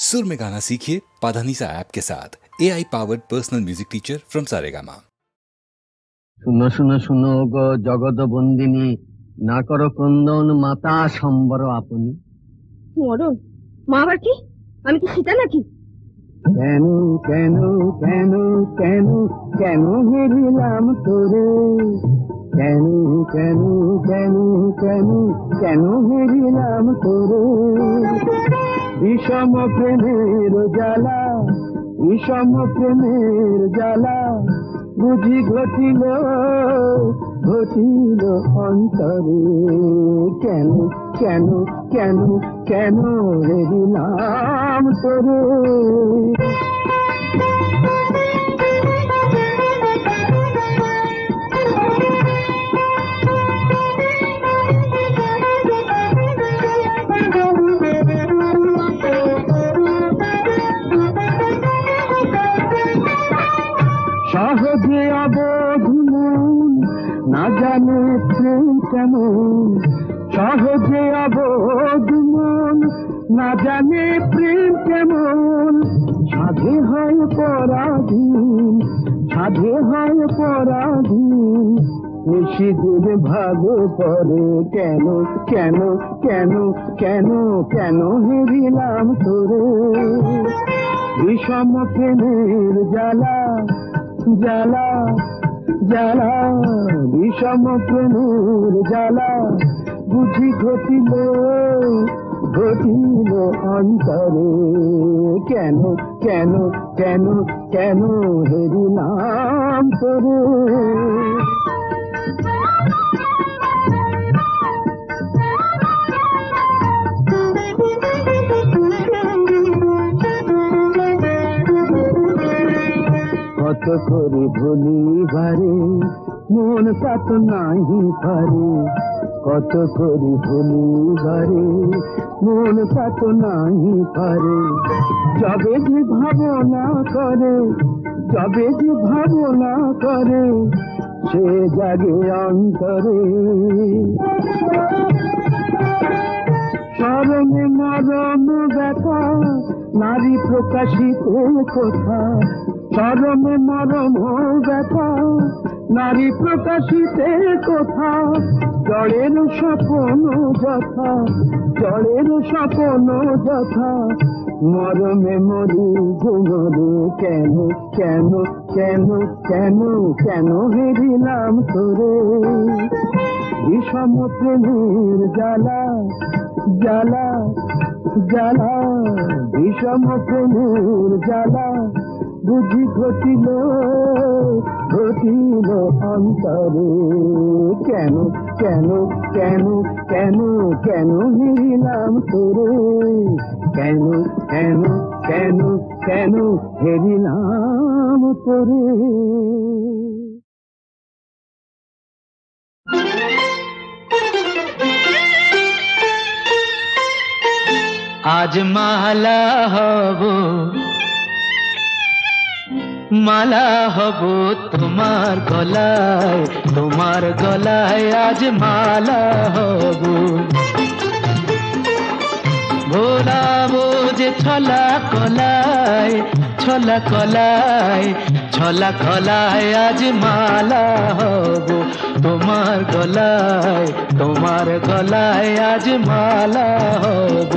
सुर में गाना सीखिए पाधानीसा ऐप के साथ। AI powered personal music teacher from Saregama. শুনো শুনো শুনো গো জগৎ বন্দিনী, না করো ক্রন্দন মাতা সম্বর আপনি। মরণ মা আবার কি? আমি কি সীতা নাকি? কেন কেন কেন কেন কেন হেরিলাম তোরে, কেন কেন কেন কেন কেন হেরিলাম তোরে। বিষম প্রেমের জ্বালা, বিষম প্রেমের জ্বালা বুঝি ঘটিল ঘটিল অন্তরে। কেন কেন কেন কেন হেরিলাম তোরে। সহজে অবোধ মন না জানে প্রেম কেমন, সহজে অবোধ মন না জানে প্রেম কেমন। সাধে হয় পরাধীন, সাধে হয় পরাধীন, নিশিদিন ভাগে পড়ে। কেন কেন কেন কেন কেন হেরিলাম তোরে। বিষম প্রেমের জ্বালা জ্বালা জ্বালা, বিষম প্রেমের জ্বালা বুঝি ঘটিল ঘটিল অন্তরে। কেন কেন কেন কেন হেরিলাম তোরে। কত করে ভুলি বারে মন কত নাহি পারে, কত করে ভুলি বারে মন কত নাহি পারে। যবে যে ভাবনা করে, যবে যে ভাবনা করে, সে জাগে অন্তরে। স্মরণে মরণ ব্যথা নারী প্রকাশিত কথা, চরমে মরম ব্যথা নারী প্রকাশিতে কথা। জড়ের স্বপন যথা, জড়ের স্বপন যথা, মরমে মরি ঘুমরে। কেন কেন কেন কেন কেন হেরিলাম তোরে। বিষম প্রেমের জ্বালা জ্বালা জ্বালা, বিষম প্রেমের জ্বালা বুঝি ঘটিল ঘটিল অন্তরে। কেন কেন কেন কেন কেন হেরিলাম তোরে। কেন কেন কেন কেন হেরিলাম তোরে। আজ মালা হব, মালা হব তোমার গলায়, তোমার গলায় আজ মালা হব। ভোলাবো যে ছলা কলায়, ছলা কলায়, ছলা কলায় আজ মালা হব তোমার গলায়, তোমার গলায় আজ মালা হব।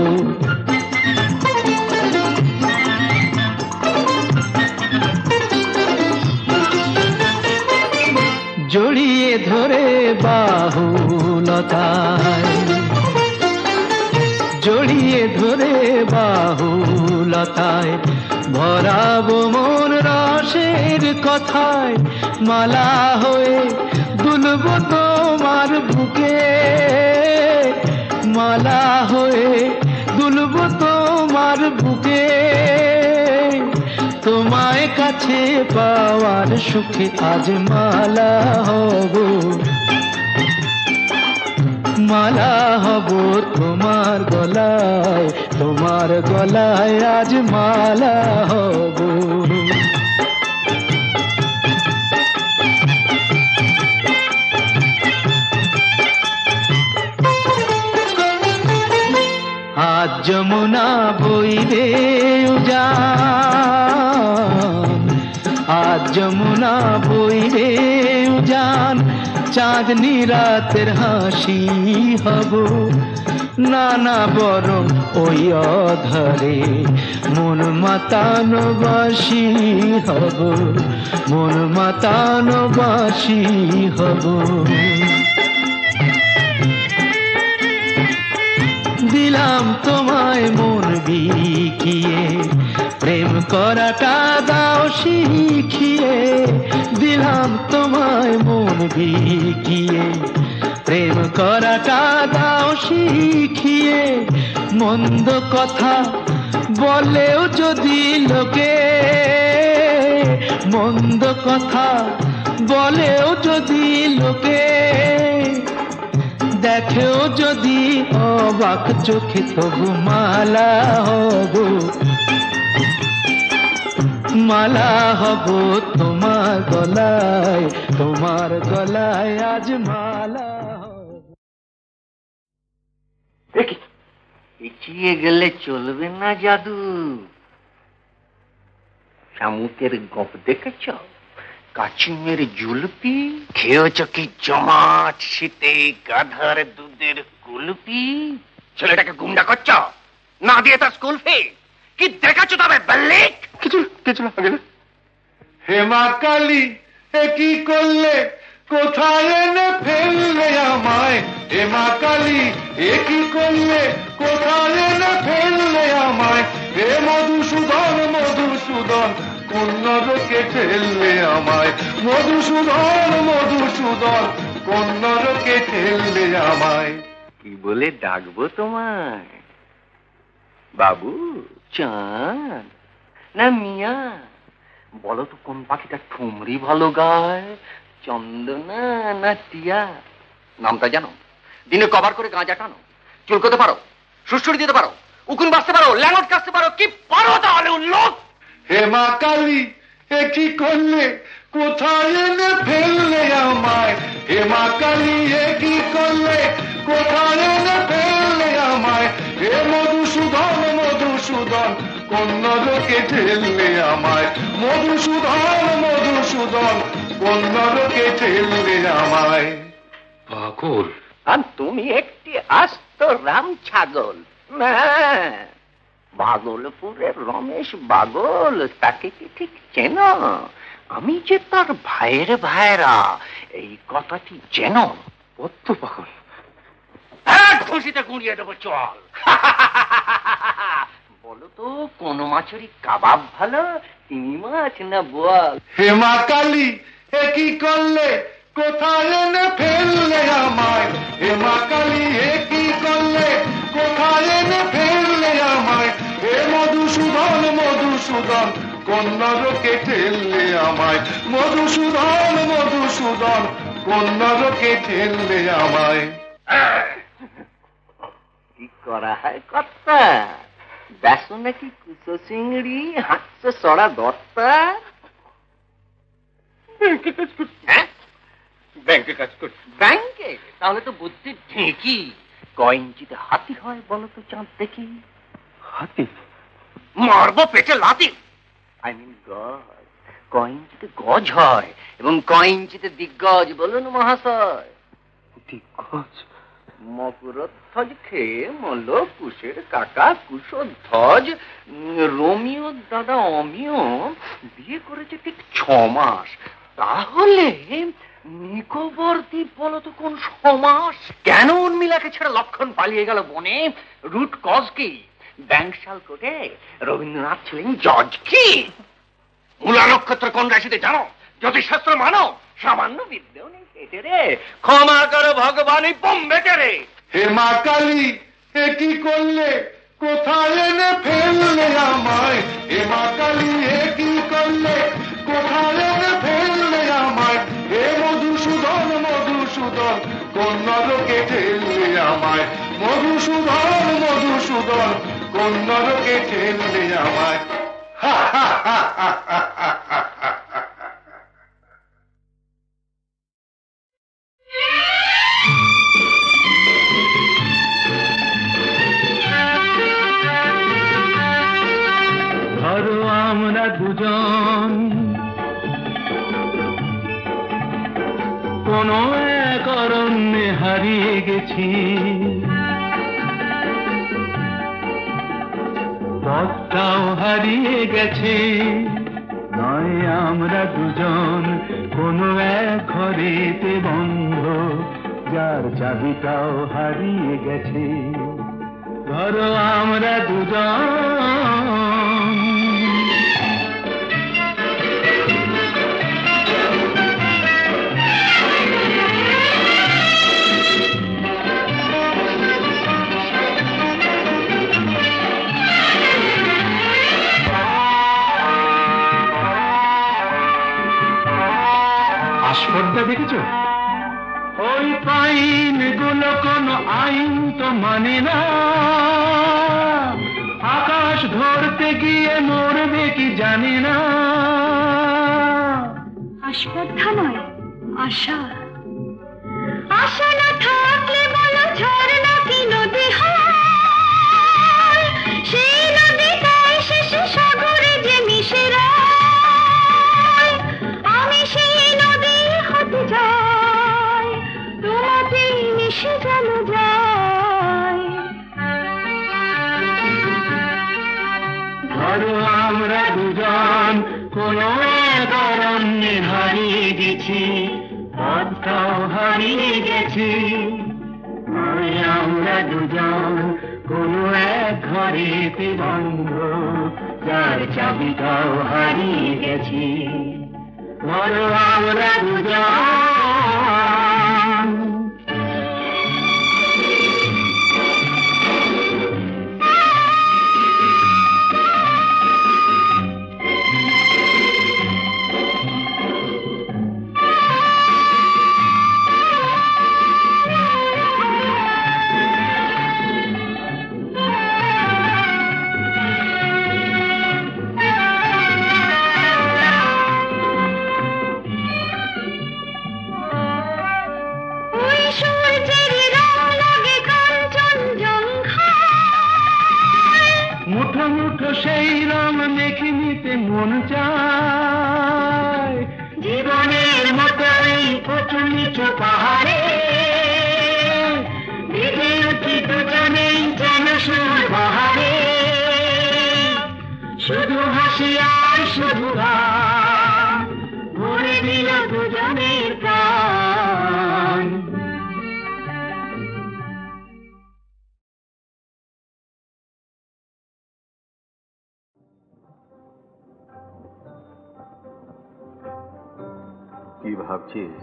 জড়িয়ে ধরে বাহুলতায়, জড়িয়ে ধরে বাহুলতায়, ভরাবো মন রসের কথায়। মালা হয়ে দুলবো তোমার বুকে, মালা হয়ে দুলবো তোমার বুকে। তোমায় কাছে পাওয়ার সুখে আজ মালা হব, মালা হব তোমার গলায়, তোমার গলায় আজ মালা হব। আজ যমুনা বইবে আজ যমুনা বইরে উজান, চাঁদনি রাতের হাসি হব, না না বরং ওই অধরে মন মাতানো বাসি হব, মন মাতানো বাসি হব। দিলাম তোমায় মন বিকিয়ে, প্রেম করাটা দাও শিখিয়ে, দিলাম তোমায় মন বিকিয়ে, প্রেম করাটা দাও শিখিয়ে। মন্দ কথা বলেও যদি লোকে, মন্দ কথা বলেও যদি লোকে, দেখেও যদি অবাক চোখে, তবু মালা হব, মালা হব তোমার গলায়, তোমার গলায় আজ মালা হব। দেখি এগিয়ে গেলে চলবে না জাদু। শামুকের গপ দেখেছ? কাচিমের জুলপি খেয়েছ কি জমাট শীতে গাধার দুধের কুলপি? ছেলেটাকে গুন্ডা করছ, না দিয়ে তার স্কুল ফি কি দেখাচ্ছ? তবে বাল্লিক কিছু কিছু লাগে না। হেমা কালী এ কি করলে, কোথায় এনে ফেললে আমায়? হেমা কালী এ কি করলে, কোথায় এনে ফেললে আমায়? হে মধুসূদন মধুসূদন, কোন নরকে ঠেললে আমায়? মধুসূদন মধুসূদন, কোন নরকে ঠেললে আমায়? কি বলে ডাকবো তোমায়? বাবু, চাঁদ না মিয়া? বলো তো কোন পাখিটা ঠুমরি ভালো গায়, চন্দনা না টিয়া? নামটা জানো? দিনে কভার করে গাঁজা টানো, চুলকোতে পারো, সুড়সুড়ি দিতে পারো, উকুন বাঁচতে পারো, ল্যাঙ্গট কাটতে পারো, কি পারো তাহলে উল্লোক? হেমা কালী এ কি করলে, কোথায় এনে ফেললে আমায়? হেমা কালী এ কি করলে, কোথায় এনে ফেললে আমায়? হে মধুসূদন মধুসূদন, কোন নরকে ঠেললে আমায়? মধুসূদন মধুসূদন, কোন নরকে ঠেললে আমায়? পাগল? আর তুমি একটি আস্ত রাম ছাগল। না, ভাগলপুরের রমেশ বাগল, তাকে কি ঠিক চেনো? আমি যে তার ভাইয়ের ভাইরা, এই কথাটি চেনো? কত পাগল! খুশিতে গুঁড়িয়ে দেবো, চল। বলো তো কোন মাছেরই কাবাব ভালো, চিংড়ি মাছ না বোয়াল? হেমা কালী এ কি করলে, কোথায় এনে ফেললে আমায়? হেমা কালী এ কি করলে, কোথায় এনে ফেললে আমায়? হে মধুসূদন মধুসূদন, কোন নরকে ঠেললে আমায়? মধুসূদন মধুসূদন, কোন নরকে ঠেললে আমায়? কি করা হয় কর্তা? দেখো নাকি কুচো চিংড়ি, হাঁটছে সরা দত্তা। ব্যাংকে কাজ করছি। ব্যাংকে? তাহলে তো বুদ্ধি ঢেঁকি। কয় ইঞ্চিতে হাতি হয় বলো তো চাঁদ দেখি? হাতি? মারবো পেটে লাথি। আই মিন গজ। কয় ইঞ্চিতে গজ হয় এবং কয় ইঞ্চিতে দিগ্গজ বলুন মহাশয়? দিগ্গজ? মকরধ্বজ খেয়ে মল কুশের কাকা কুশধ্বজ, রোমিও দাদা অমিয় বিয়ে করেছে ঠিক 6 মাস। তাহলে নিকোবর দ্বীপ বলো তো কোন সমাস? কেন উর্মিলাকে ছেড়ে লক্ষণ পালিয়ে গেল বনে? রুট কজ কি? ব্যাংকশাল কোর্টে রবীন্দ্রনাথ ছিলেন জজ কি? মূলা নক্ষত্র কোন রাশিতে জানো? জ্যোতিষশাস্ত্র মানো? সামান্য বিদ্যেও নেই পেটে রে। ক্ষমা করো ভগবানই বোম্বেতে রে। হেমা কালী এ কি করলে, কোথায় এনে ফেললে আমায়? হেমা কালী এ কি করলে, কোথায় এনে ফেললে আমায়? হে মধুসূদন মধুসূদন, কোন নরকে ঠেললে আমায়? মধুসূদন মধুসূদন, কোন নরকে ঠেললে আমায়? হা হা হা হা হা হা হা। ধরো আমরা দুজন কোনো এক অরণ্যে হারিয়ে গেছি, পথটাও হারিয়ে গেছে। নয় আমরা দুজন কোনো এক ঘরেতে বন্ধ, যার চাবিটাও হারিয়ে গেছে। ধরো আমরা দুজন আস্পর্ধা দেখেছো? ওই পাইন গুলো কোনো আইন তো মানে না, আকাশ ধরতে গিয়ে মরবে কি জানি না। আস্পর্ধা নয়, আশা। আশা না থাকলে বলো ঝর্ণা কি নদী হয়? সেই নদীটাই শেষে সাগরে যে মিশে যায়। আমি সেই নদী হতে যাই, তোমাতেই মিশে যেন যাই। ধরো আমরা দুজন কোনো এক অরণ্যে হারিয়ে গেছি, পথটাও হারিয়ে গেছি। নয় আমরা দুজন কোনো এক ঘরেতে বন্ধ, যার চাবিটাও হারিয়ে গেছি। ধরো আমরা দুজন মুঠো মুঠো সেই রং মেখে নিতে মন চায়। জীবনের মতো এই উঁচু নিচু পাহাড়ে ভিজে উঠি দুজনেই যেন সুর বাহারে। শুধু হাসি আর শুধু গান ভরে দিল দুজনের প্রাণ। কি ভাবছিস?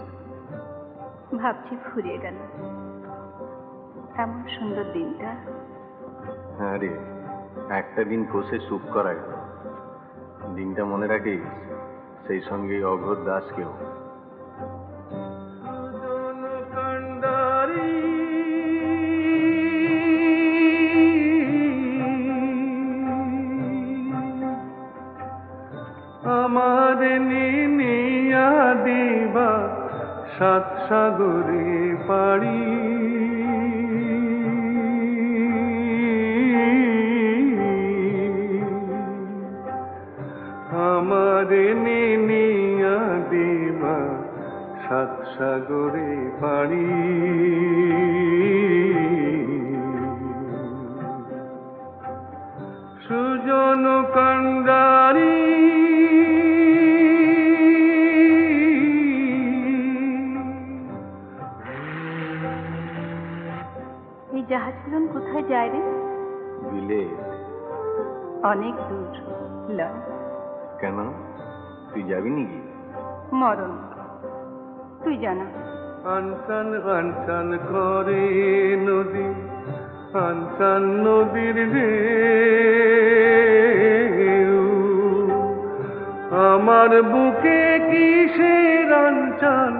ভাবছি ফুরিয়ে গেল এমন সুন্দর দিনটা। হ্যাঁ রে, একটা দিন বসে চুপ করা গেল। দিনটা মনে রাখিস, সেই সঙ্গে অঘোর দাসকেও। আমার নিনিয়া দিবা সাত সাগরে পাড়ি, আমার নিনিয়া দিবা সাত সাগরে পাড়ি। সুজন কান্ডারি এই জাহাজগুলো কোথায় যায় রে? বিলে। অনেক দূর। লয় কেন, তুই যাবি নাকি? মরণ তুই জানা। আনসান আনসান করে নদী, আনসান নদীর ঢেউ। আমার বুকে কিসের আনচান,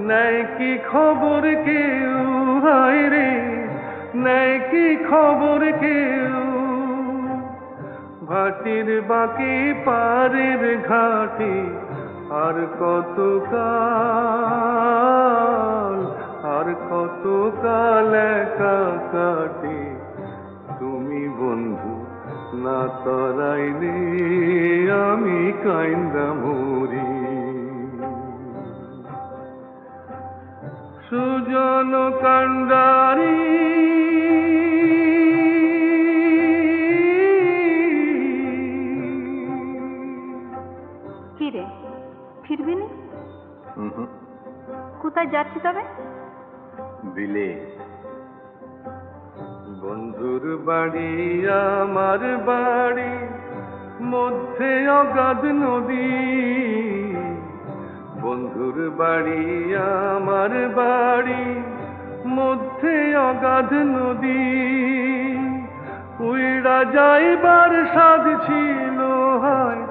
নাই কি খবর কেউ? হায় রে, নাই কি খবর কেউ? ভাটির বাকি পারের ঘাটে আর কত কাল, আর কত কাল একা কাটে। তুমি বন্ধু না তরাইলে আমি কাইন্দা মরি। কান্ডারি কি রে, ফিরবি না? কোথায় যাচ্ছি তবে? বিলে। বন্ধুর বাড়ি আমার বাড়ি, মধ্যে অগাধ নদী। বন্ধুর বাড়ি আমার বাড়ি, মধ্যে অগাধ নদী। উইড়া যাইবার সাধ ছিল হয়,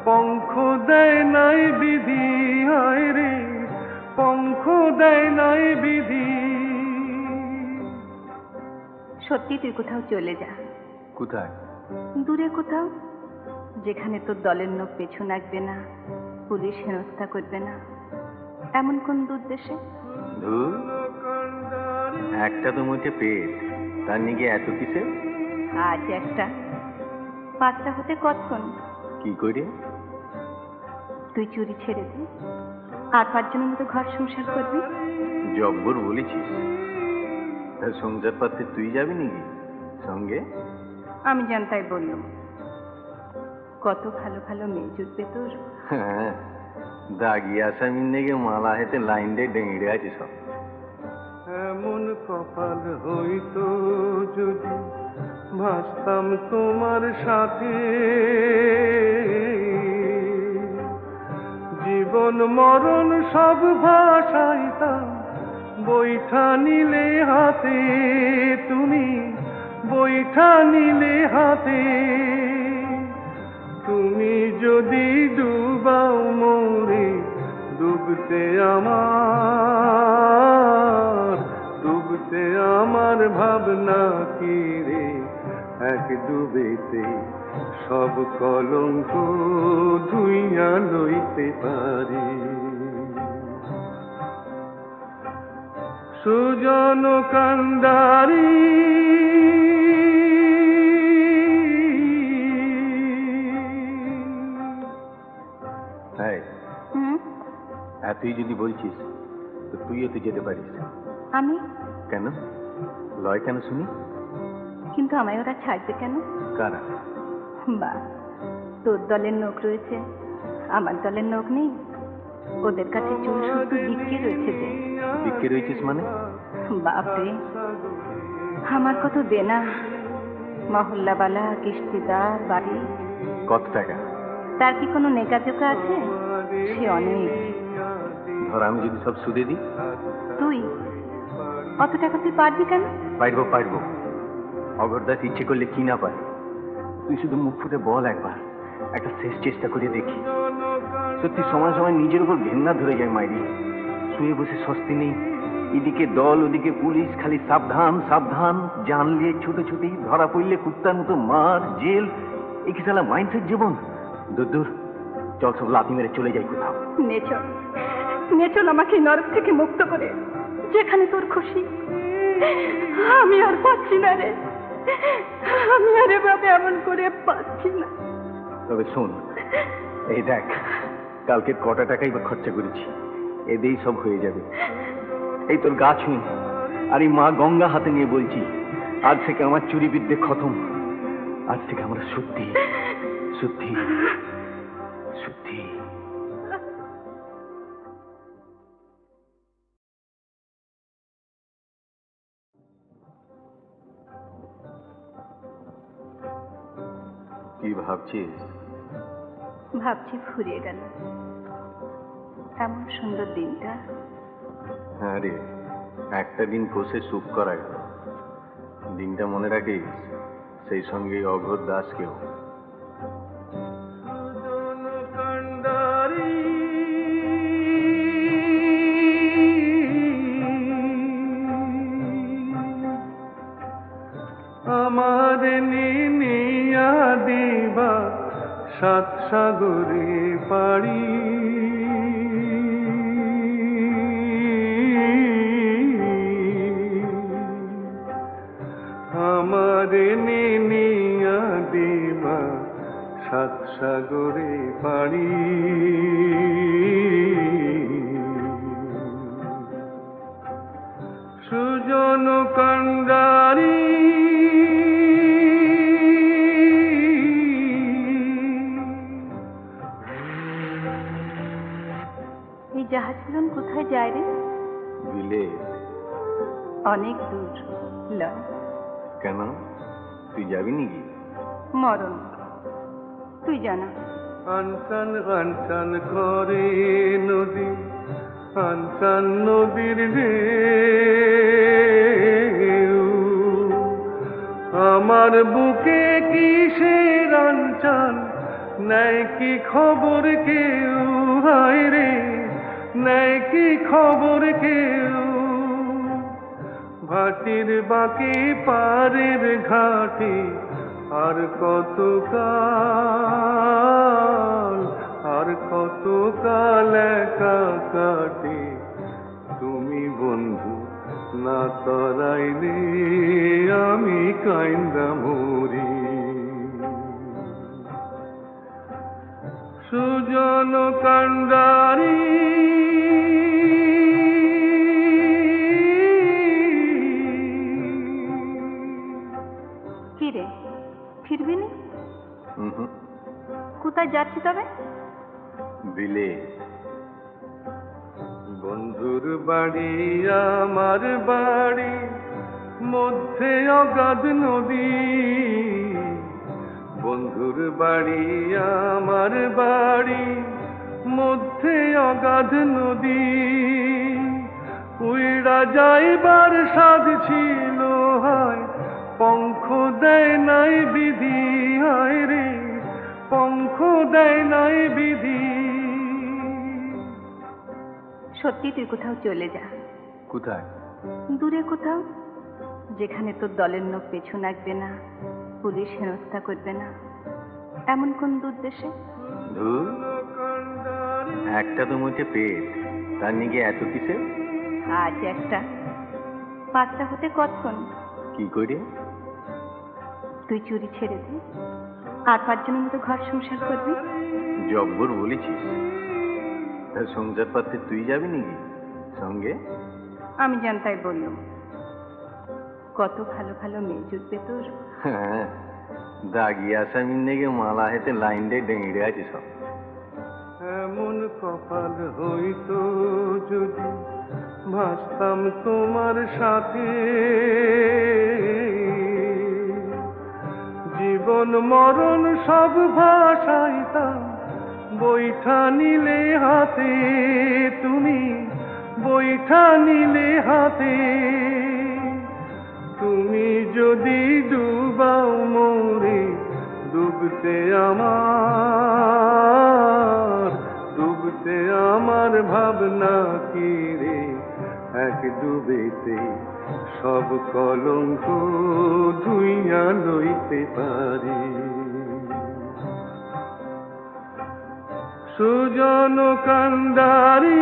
পঙ্খ দেয় নাই বিধি। হায় রে, পঙ্খ দেয় নাই বিধি। সত্যি তুই কোথাও চলে যা। কোথায়? দূরে কোথাও, যেখানে তোর দলের লোক পেছু লাগবে না, পুলিশ হেনস্থা করবে না। এমন কোন দূর দেশে? ধুর, একটা তো মুখে পেট, তার নিগে এত কিসে? আজ একটা, পাঁচটা হতে কতক্ষণ? কি করে? তুই চুরি ছেড়ে দে, আর পাঁচজনের মতো ঘর সংসার করবি। জব্বর বলেছিস। তার সংসার পাতে তুই যাবি নাকি সঙ্গে? আমি জানতাই বললাম, কত ভালো ভালো মেয়ে জুটবে তোর। হ্যাঁ, দাগি আসামির নেগে মালা হেতে লাইন দিয়ে ডেঙড়ে আছে সব। এমন কপাল হইতো যদি ভাসতাম তোমার সাথে, জীবন মরণ সব ভাসাইতাম বৈঠা নিলে হাতে। তুমি বৈঠা নিলে হাতে। তুমি যদি ডুবাও মোরে, ডুবতে আমার ভাবনা কি রে। এক ডুবেতে সব কলঙ্ক ধুইয়া লইতে পারি। সুজন কান্ডারি এতই যদি বলছিস তো তুইও তো যেতে পারিস। আমি কেন? লয় কেন শুনি? কিন্তু আমায় ওরা ছাড়বে কেন? কারা? বা, তোর দলের লোক রয়েছে, আমার দলের লোক নেই। ওদের কাছে চুল শুধু বিক্রি রয়েছে। যে বিক্রি রয়েছিস মানে? বাপরে, আমার কত দেনা, মহল্লাবালা, কিস্তিদার, বাড়ি। কত টাকা? তার কি কোনো নেকাজোকা আছে? সে অনেক। ধর আমি যদি সব সুদে দিই? তুই অত টাকা তুই পারবি কেন? পারবো। অগরদাস ইচ্ছে করলে কি না পারে। তুই শুধু মুখ ফুটে বল একবার, একটা শেষ চেষ্টা করে দেখি। সত্যি সময় সময় নিজের উপর ঘেন্না ধরে যায় মাইরি। শুয়ে বসে স্বস্তি নেই, এদিকে দল ওদিকে পুলিশ, খালি সাবধান সাবধান। জানলে ছুটি ধরা পড়লে কুত্তার মতো মার, জেল। এই কি সালা মাইন্ডসেট জীবন? দূর, চল সব লাথি মেরে চলে যাই কোথাও। নেচল আমাকে নরক থেকে মুক্ত করে, যেখানে তোর খুশি। আমি আর পাচ্ছি না রে, আমি আর এভাবে এমন করে পাচ্ছি না। তবে শোন, এই দেখ, কালকে কটা টাকাই বা খরচা করেছি, এতেই সব হয়ে যাবে। এই তোর গা ছুঁয়ে আর এই মা গঙ্গা হাতে নিয়ে বলছি, আজ থেকে আমার চুরি বিদ্যে খতম। আজ থেকে আমরা সত্যি সত্যি সত্যি। কি ভাবছিস? ভাবছি ফুরিয়ে গেল এমন সুন্দর দিনটা। হ্যাঁ রে, একটা দিন বসে সুখ করা গেল। দিনটা মনে রাখিস, সেই সঙ্গে অঘোর দাসকেও। আমার নিয়া দিবা সাত সাগরে পাড়ি, আমার নিয়া দিবা সাত সাগরে পাড়ি। সুজন কান্ডারি এই জাহাজগুলো কোথায় যায় রে? বিলে। অনেক দূর। লয় কেন, তুই যাবি নাকি? মরণ, তুই জানা। আনসান আনসান করে নদী, আনসান নদীর ঢেউ, আমার বুকে কিসের আনচান, নেয় কি খবর কেউ? হায় রে, নেয় কি খবর কেউ? ভাটির বাকি পারের ঘাটে আর কত কাল, আর কত কাল একা কাটে, তুমি বন্ধু না তরাইলে আমি কাইন্দা মরি। সুজন কান্ডারি কি রে, ফিরবি না? কোথায় যাচ্ছি তবে? বিলে। বন্ধুর বাড়ি আমার বাড়ি, মধ্যে অগাধ নদী, বন্ধুর বাড়ি আমার বাড়ি, মধ্যে অগাধ নদী, উইড়া যাইবার সাধ ছিল হয়, পঙ্খ দেয় নাই বিধি, হায় রে পঙ্খ দেয় নাই বিধি। সত্যি তুই কোথাও চলে যা। কোথায়? দূরে কোথাও, যেখানে তোর দলের লোক পেছু লাগবে না, পুলিশ হেনস্থা করবে না, এমন কোন দূর দেশে? ধুর, একটা তো মুখে পেট, তার নিগে এত কিসে? আজ একটা, 5টা হতে কতক্ষণ? কি করে? তুই চুরি ছেড়ে দে, আর 5 জনের মতো ঘর সংসার করবি। জব্বর বলেছিস। তা সংসার পাতে তুই যাবি নাকি সঙ্গে? আমি জানতাই বললাম, কত ভালো ভালো মেয়ে জুটবে তোর। হ্যাঁ, দাগি আসামির নেগে মালা হেতে লাইন দিয়ে ডেঙে আছে সব। এমন কপাল হইতো যদি ভাসতাম তোমার সাথে, জীবন মরণ সব ভাসাইতাম বৈঠা নিলে হাতে, তুমি বৈঠা নিলে হাতে। তুমি যদি ডুবাও মোরে, ডুবতে আমার ভাবনা কি রে, এক ডুবেতে সব কলঙ্ক ধুইয়া লইতে পারি। সুজন কান্ডারি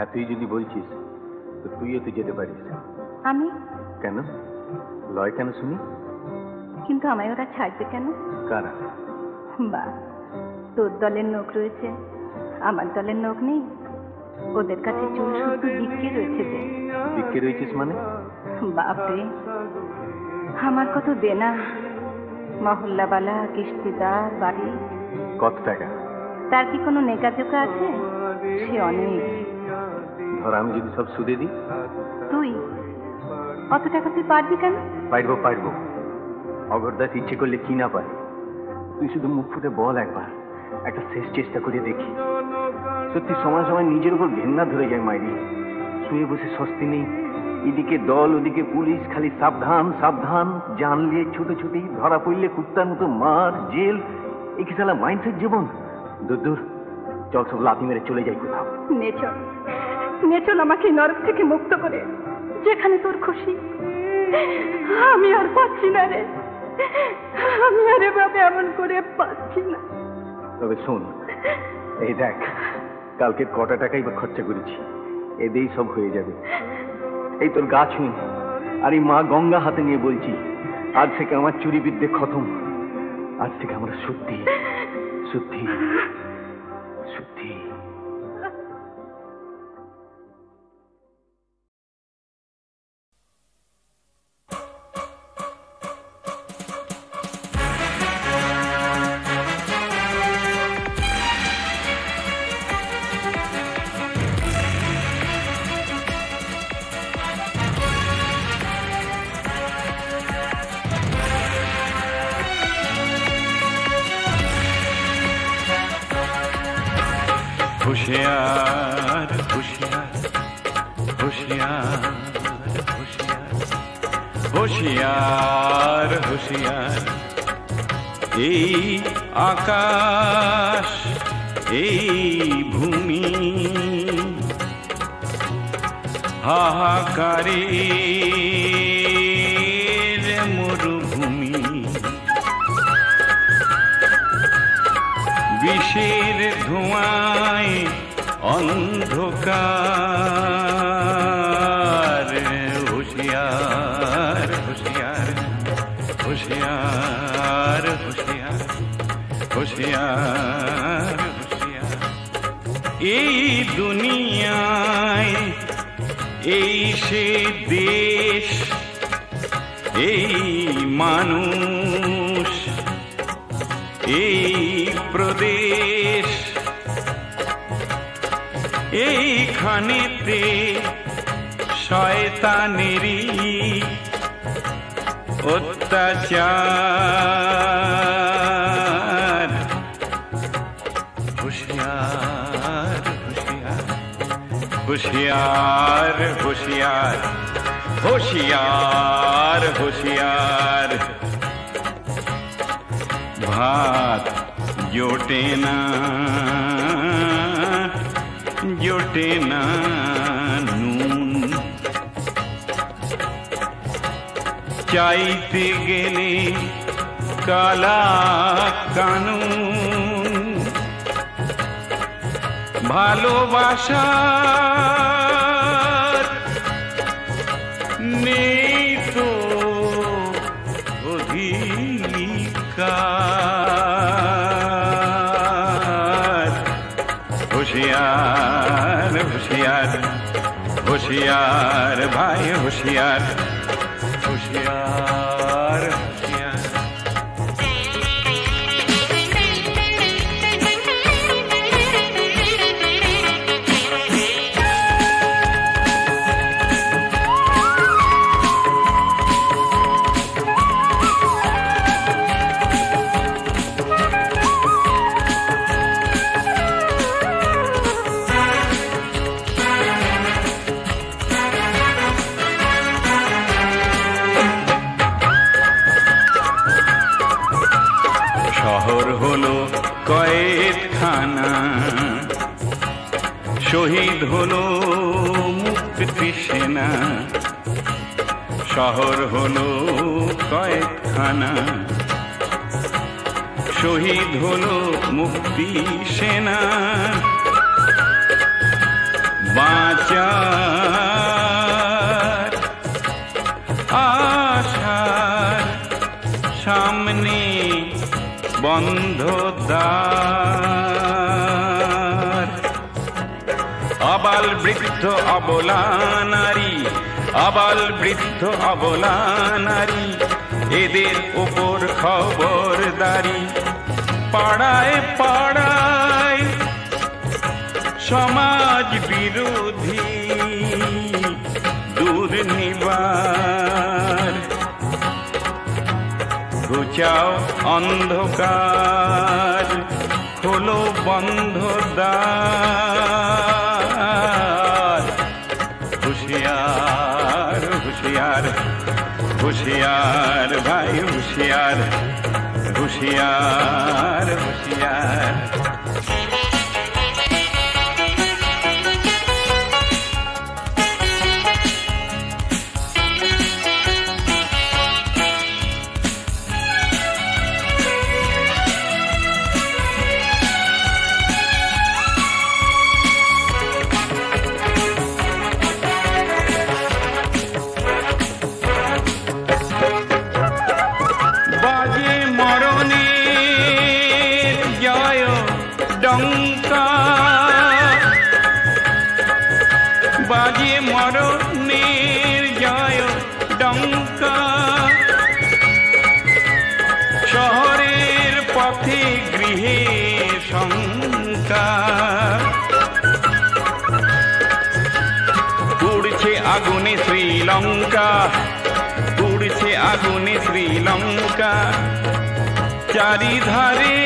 এতই যদি বলছিস তো তুইও তো যেতে পারিস। আমি কেন? লয় কেন শুনি? কিন্তু আমায় ওরা ছাড়বে কেন? কারা? বা, তোর দলের লোক রয়েছে, আমার দলের লোক নেই। ওদের কাছে চুল শুধু বিক্রি রয়েছে। যে বিক্রি রয়েছিস মানে? বাপরে, আমার কত দেনা, মহল্লাবালা, কিস্তিদার, বাড়ি। কত টাকা? তার কি কোনো নেকাজোকা আছে? সে অনেক। ধর আমি যদি সব সুদে দিই? তুই অত টাকা তুই পারবি কেন? পারবো। অগরদাস ইচ্ছে করলে কি না পারে। তুই শুধু মুখ ফুটে বল একবার, একটা শেষ চেষ্টা করে দেখি। সত্যি সময় সময় নিজের উপর ঘেন্না ধরে যায় মাইরি। শুয়ে বসে স্বস্তি নেই, এদিকে দল ওদিকে পুলিশ, খালি সাবধান সাবধান। জানলে ছুটোছুটি, ধরা পড়লে কুত্তার মতো মার, জেল। এ কি সালা মাইন্ডসেট জীবন? দূর, চল সব লাথি মেরে চলে যাই কোথাও। নেচল আমাকে নরক থেকে মুক্ত করে, যেখানে তোর খুশি। আমি আর পাচ্ছি না রে, আমি আর এভাবে এমন করে পাচ্ছি না। তবে শোন, এই দেখ, কালকে কটা টাকাই বা খরচা করেছি, এতেই সব হয়ে যাবে। এই তোর গা ছুঁই আর এই মা গঙ্গা হাতে নিয়ে বলছি, আজ থেকে আমার চুরি বিদ্যে খতম। আজ থেকে আমরা সত্যি সত্যি সত্যি होशियार होशियार होशियार होशियार होशियार এই আকাশ এই ভূমি হাহাকারের মরুভূমি বিষের ধোঁয়ায় অন্ধকার হুঁশিয়ার হুঁশিয়ার হুঁশিয়ার হুঁশিয়ার হুঁশিয়ার হুঁশিয়ার এই দুনিয়ায় এই সে দেশ এই মানুষ এই প্রদেশ এইখানেতে শয়তানেরই অত্যাচার হুঁশিয়ার হুঁশিয়ার হুঁশিয়ার হুঁশিয়ার হুঁশিয়ার হুঁশিয়ার ভাত জোটে না জোটে না নুন চাইতে গেলে কালা কানুন ভালোবাসার নেই তো অধিকার होशियार होशियार होशियार भाई होशियार होशियार होशियार শহর হলো কয়েদখানা শহীদ হলো মুক্তি সেনা শহর হলো কয়েদখানা শহীদ হলো মুক্তি সেনা বাঁচার আশার সামনে বন্ধ দ্বার আবাল বৃদ্ধ অবলা নারী আবাল বৃদ্ধ অবলা নারী এদের উপর খবরদারি পাড়ায় পাড়ায় সমাজ বিরোধী দুর্নিবার ঘুচাও অন্ধকার খোলো বন্ধ দ্বার হুঁশিয়ার হুঁশিয়ার হুঁশিয়ার ভাই হুঁশিয়ার হুঁশিয়ার হুঁশিয়ার বাজে মরণে বাজে মরণের জয় ডঙ্কা, শহরের পথে গৃহে শঙ্কা, উড়ছে আগুনে শ্রীলঙ্কা, উড়ছে আগুনে শ্রীলঙ্কা, চারিধারে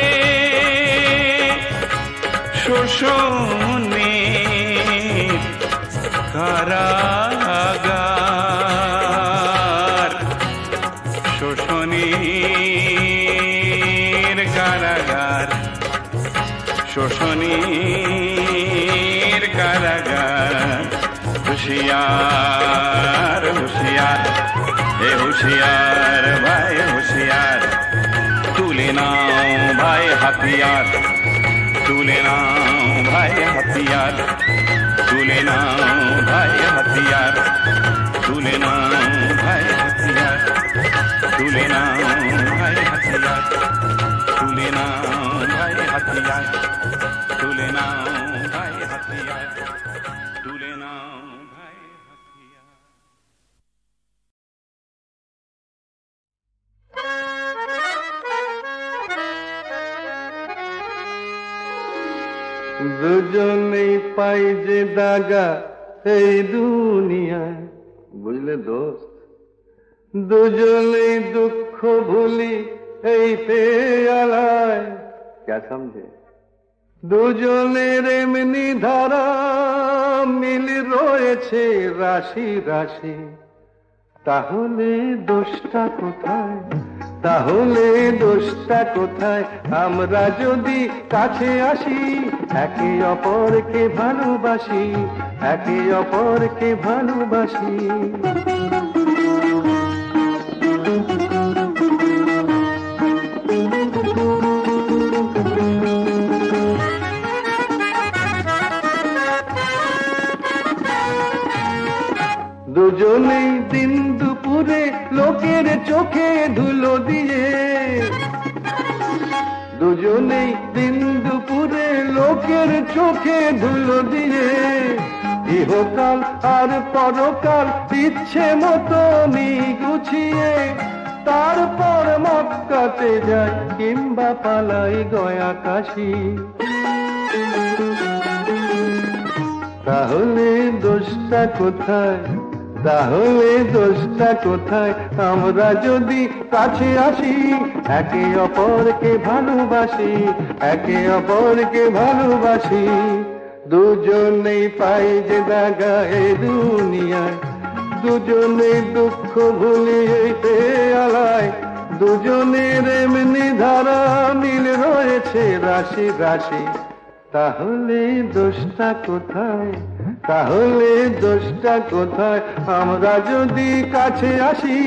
শোষণের কারাগার, শোষণের কারাগার, শোষণের কারাগার। হুঁশিয়ার হুঁশিয়ার এ হুঁশিয়ার ভাই হুঁশিয়ার, তুলে নাও ভাই হাতিয়ার, তুলে নাও ভাই হাতিয়ার, তুলে নাও ভাই হাতিয়ার, তুলে নাও ভাই হাতিয়ার, তুলে নাও ভাই হাতিয়ার, তুলে নাও ভাই হাতিয়ার, তুলে নাও ভাই হাতিয়ার, তুলে নাও ভাই হাতিয়ার। দুজনেই পাই যে দাগা এই দুনিয়ায়, বুঝলে দোস্ত, দুজনেই দুঃখ ভুলি এই পেয়ালায়, কে সমঝে? দুজনের এমনি ধারা মিল রয়েছে রাশি রাশি, তাহলে দোষটা কোথায়, তাহলে দোষটা কোথায়? আমরা যদি কাছে আসি, একে অপরকে ভালোবাসি, একে অপরকে ভালোবাসি। দুজনেই দিন দুপুরে লোকের চোখে ধুলো দিয়ে, দুজনেই দিন দুপুরে লোকের চোখে ধুলো দিয়ে, ইহকাল আর পরকাল ইচ্ছে মতো গুছিয়ে, তারপর মক্কাতে যায় কিংবা পালাই গয়া কাশি। তাহলে দোষটা কোথায়, তাহলে দোষটা কোথায়? আমরা যদি কাছে আসি, একে অপরকে ভালোবাসি, একে অপরকে ভালোবাসি। দুজনেই পাই যে দাগা এই দুনিয়ায়, দুজনেই দুঃখ ভুলি এই পেয়ালায়, দুজনের এমনি ধারা মিল রয়েছে রাশি রাশি। তাহলে দোষটা কোথায়, তাহলে দোষটা কোথায়? আমরা যদি কাছে আসি,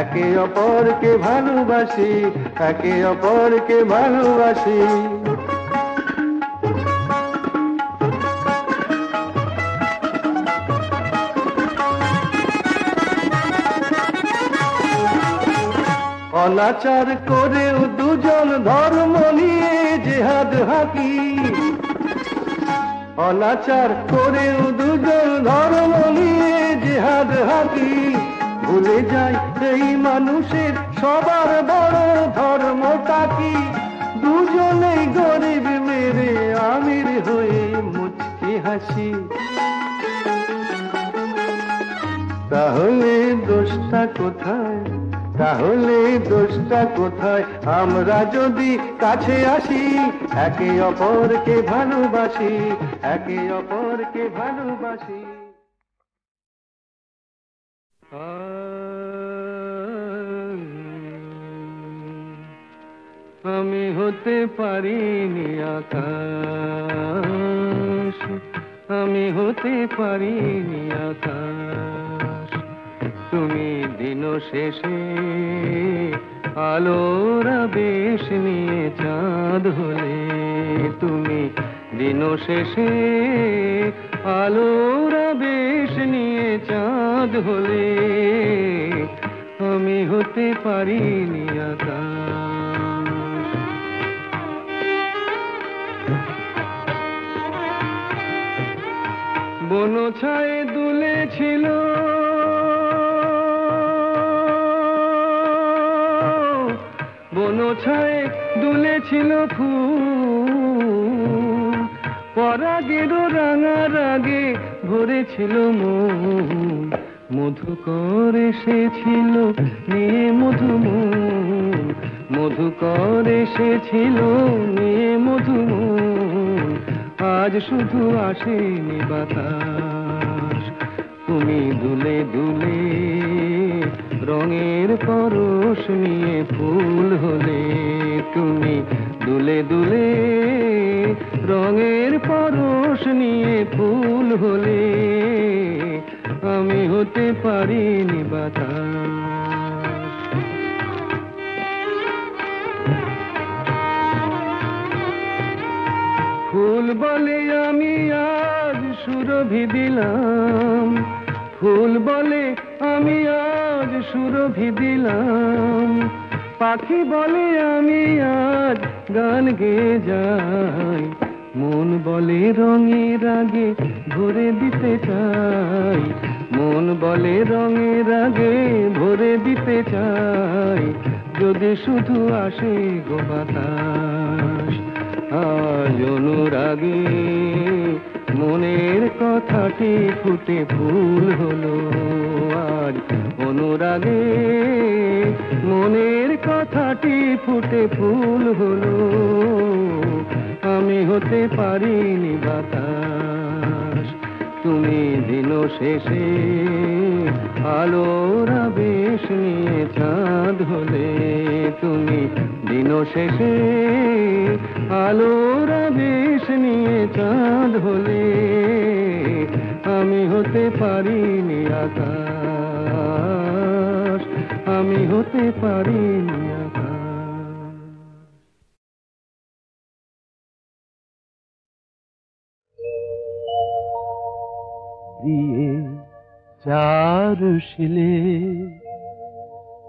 একে অপরকে ভালোবাসি, একে অপরকে ভালোবাসি। অনাচার করেও দুজন ধর্ম নিয়ে জিহাদ হাকি, অনাচার করেও দুজন ধর্ম নিয়ে জিহাদ হাকি। ভুলে যায় এই মানুষের সবার বড় ধর্মটা কি? দুজনেই গরিব মেরে আমির হয়ে মুচকি হাসি। তাহলে দোষটা কোথায়, তাহলে দোষটা কোথায়? আমরা যদি কাছে আসি, একে অপরকে ভালোবাসি, একে অপরকে ভালোবাসি। আমি হতে পারিনি আকাশ, আমি হতে পারিনি আকাশ, তুমি দিন শেষে আলোর আবেশ নিয়ে চাঁদ হলে, তুমি দিন শেষে আলোর আবেশ নিয়ে চাঁদ হলে, আমি হতে পারিনি আকাশ। বনছায়ে দুলেছিল বনছায়ে দুলেছিল ফুল পরাগের রাঙা রাগে ভরেছিল মন মধুকর এসেছিল নিয়ে মধুমন মধুকর এসেছিল নিয়ে মধুমন আজ শুধু আসেনি বাতাস তুমি দুলে দুলে রঙের পরশ নিয়ে ফুল হলে তুমি দুলে দুলে রঙের পরশ নিয়ে ফুল হলে আমি হতে পারিনি বাতাস ফুল বলে আমি আজ সুরভি দিলাম ফুল বলে আমি আজ সুরভি দিলাম পাখি বলে আমি আজ গান গেয়ে যাই মন বলে রঙের আগে ভরে দিতে চাই মন বলে রঙের আগে ভরে দিতে চাই যদি শুধু আসে গো বাতাস আজ অনুরাগে মনের কথাটি ফুটে ফুল হলো আজ অনুরাগে মনের কথাটি ফুটে ফুল হলো আমি হতে পারিনি বাতাস তুমি দিন শেষে আলোর আবেশ নিয়ে চাঁদ হলে তুমি দিন শেষে আলোর আবেশ নিয়ে চাঁদ হলে আমি হতে পারিনি আকাশ আমি হতে পারিনি আকাশ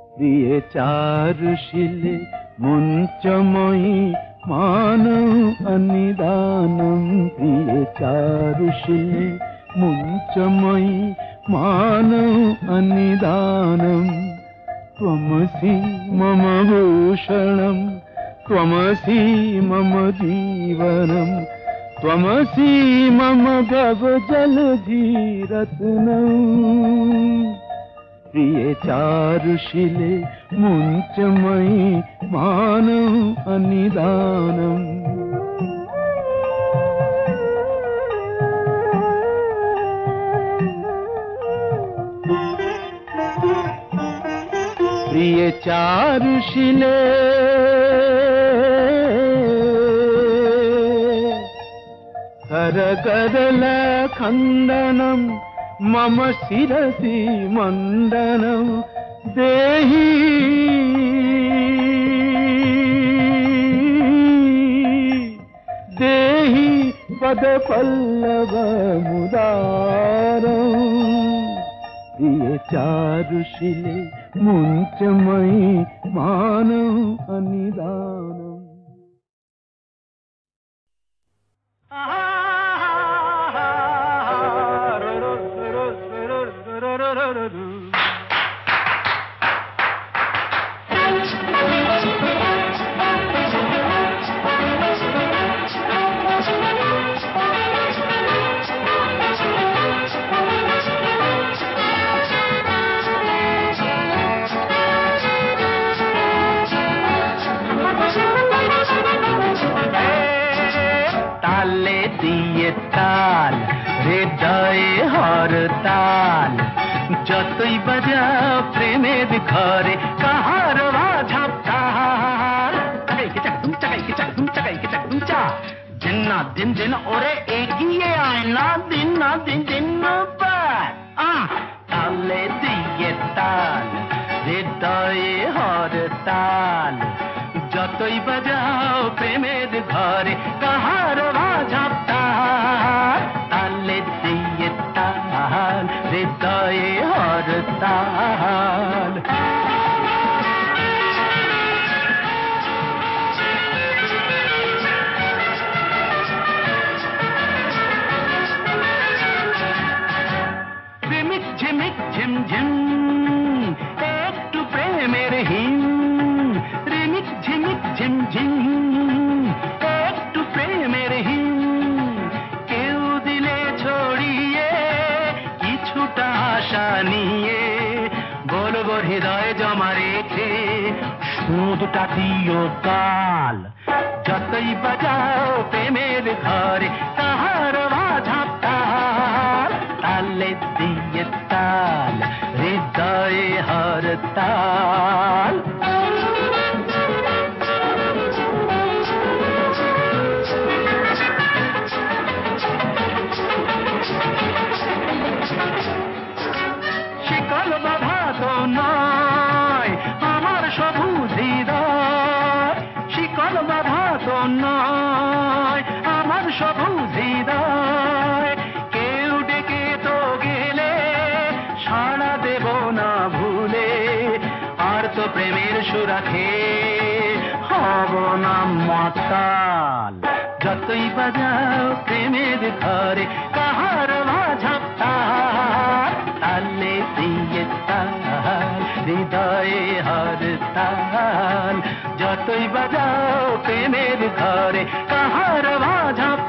প্রিয়ে চারুশিলে মুঞ্চময়ী মানৌ অনিদানম প্রিয়ে চারুশিলে মুঞ্চময়ী মানৌ অনিদানম ত্বমসি মম ভূষণম ত্বমসি মম জীবনম ত্বমসি মম ভব জলধিরত্নম প্রিয়ে চারুশিলে মুঞ্চময়ী মানৌ অনিদানম প্রিয়ে চারুশিলে করকরল খণ্ডনম মম শিরসি মণ্ডনম দেহি দেহি পদ পল্লব মুদারম প্রিয়ে চারুশিলে মুঞ্চময়ী মানৌ অনিদানম তালে দিয়ে তাল হৃদয়ে হরতাল যতই বাজাও প্রেমের ঘরে কাহার ঝাপতাল দিন না দিন দিন ওরে এগিয়ে আয় না দিন দিন তালে দিয়ে তাল হৃদয়ে হরতাল যতই বাজাও প্রেমের ঘরে কাহার ঝাপতাল তালে দিয়ে তাল হৃদয়ে হরতাল ঝিমিক ঝিমঝিম একটু প্রেমের হিম, রিমিক ঝিমিক ঝিমঝিম একটু প্রেমের হিম, কেউ দিলে ছড়িয়ে কিছুটা আশা নিয়ে, বলবো হৃদয় জমা রেখে সুদটা দিও কাল, যতই বাজাও প্রেমের ঘরে তাহার বাঝাপ তাল, তালে দিয়ে তাল হৃদয়ে হর তাল। শিকল বাধা তো নয় আমার সবুজ হৃদয়, শিকল বাধা তো নয় আমার সবুজ হৃদয়, কেউ ডেকে তো গেলে সাড়া দেব না ভুলে, আর তো প্রেমের সুরাখে হব না মাতাল, যতই বাজাও প্রেমের ঘরে কাহার বাঝাপ তাল, তালে দিয়ে তাল হৃদয়ে হর তাল, যতই বাজাও প্রেমের ঘরে কাহার বাঝাপ